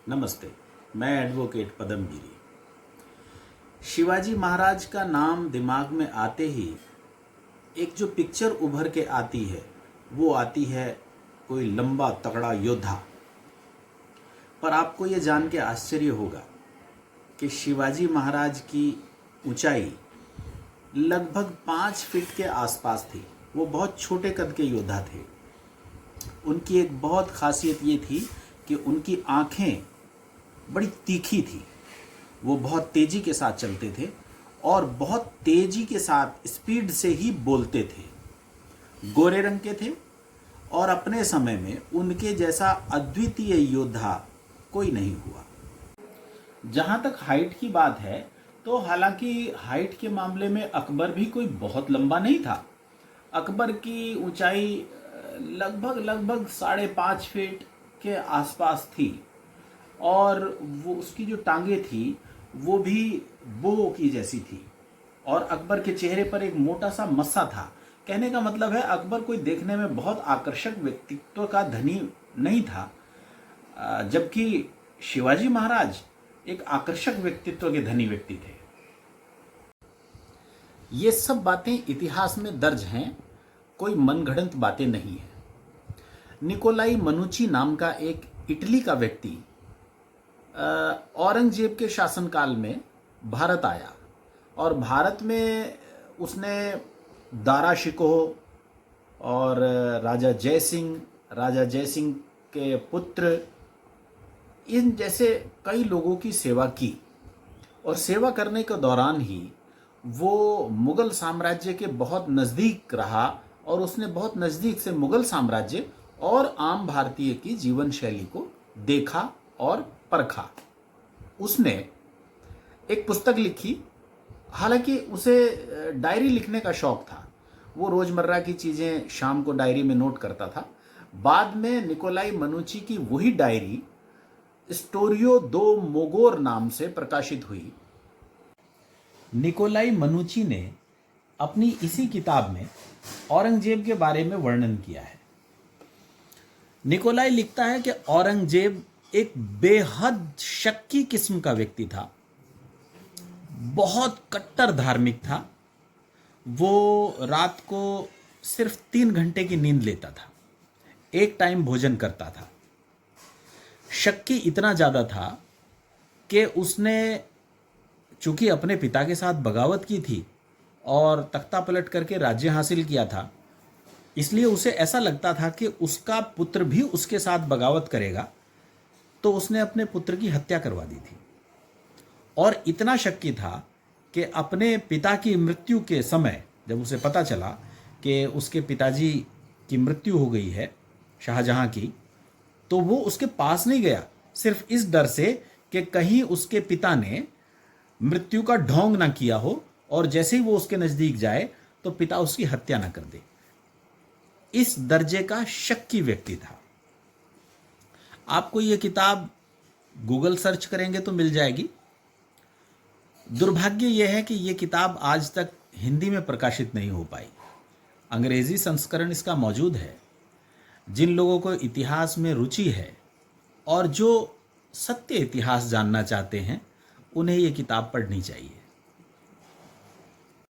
नमस्ते, मैं एडवोकेट पदमगिरी। शिवाजी महाराज का नाम दिमाग में आते ही एक जो पिक्चर उभर के आती है वो आती है कोई लंबा तगड़ा योद्धा। पर आपको ये जान के आश्चर्य होगा कि शिवाजी महाराज की ऊंचाई लगभग 5 फीट के आसपास थी। वो बहुत छोटे कद के योद्धा थे। उनकी एक बहुत खासियत ये थी कि उनकी आंखें बड़ी तीखी थी। वो बहुत तेजी के साथ चलते थे और बहुत तेजी के साथ स्पीड से ही बोलते थे। गोरे रंग के थे और अपने समय में उनके जैसा अद्वितीय योद्धा कोई नहीं हुआ। जहाँ तक हाइट की बात है तो हालांकि हाइट के मामले में अकबर भी कोई बहुत लंबा नहीं था। अकबर की ऊंचाई लगभग 5.5 फीट के आसपास थी और वो उसकी जो टांगे थी वो भी बो की जैसी थी और अकबर के चेहरे पर एक मोटा सा मस्सा था। कहने का मतलब है अकबर कोई देखने में बहुत आकर्षक व्यक्तित्व का धनी नहीं था, जबकि शिवाजी महाराज एक आकर्षक व्यक्तित्व के धनी व्यक्ति थे। ये सब बातें इतिहास में दर्ज हैं, कोई मनगढ़ंत बातें नहीं है। निकोलाई मनुची नाम का एक इटली का व्यक्ति औरंगजेब के शासनकाल में भारत आया और भारत में उसने दारा शिकोह और राजा जयसिंह के पुत्र इन जैसे कई लोगों की सेवा की और सेवा करने के दौरान ही वो मुगल साम्राज्य के बहुत नज़दीक रहा और उसने बहुत नज़दीक से मुगल साम्राज्य और आम भारतीय की जीवन शैली को देखा और परखा। उसने एक पुस्तक लिखी। हालांकि उसे डायरी लिखने का शौक था। वो रोजमर्रा की चीजें शाम को डायरी में नोट करता था। बाद में निकोलाई मनुची की वही डायरी स्टोरियो दो मोगोर नाम से प्रकाशित हुई। निकोलाई मनुची ने अपनी इसी किताब में औरंगजेब के बारे में वर्णन किया है। निकोलाई लिखता है कि औरंगजेब एक बेहद शक्की किस्म का व्यक्ति था, बहुत कट्टर धार्मिक था। वो रात को सिर्फ 3 घंटे की नींद लेता था, एक टाइम भोजन करता था। शक्की इतना ज़्यादा था कि उसने चूंकि अपने पिता के साथ बगावत की थी और तख्ता पलट करके राज्य हासिल किया था, इसलिए उसे ऐसा लगता था कि उसका पुत्र भी उसके साथ बगावत करेगा, तो उसने अपने पुत्र की हत्या करवा दी थी। और इतना शक्की था कि अपने पिता की मृत्यु के समय जब उसे पता चला कि उसके पिताजी की मृत्यु हो गई है शाहजहां की, तो वो उसके पास नहीं गया, सिर्फ इस डर से कि कहीं उसके पिता ने मृत्यु का ढोंग ना किया हो और जैसे ही वो उसके नज़दीक जाए तो पिता उसकी हत्या ना कर दे। इस दर्जे का शक्की व्यक्ति था। आपको ये किताब गूगल सर्च करेंगे तो मिल जाएगी। दुर्भाग्य यह है कि ये किताब आज तक हिंदी में प्रकाशित नहीं हो पाई। अंग्रेजी संस्करण इसका मौजूद है। जिन लोगों को इतिहास में रुचि है और जो सत्य इतिहास जानना चाहते हैं, उन्हें ये किताब पढ़नी चाहिए।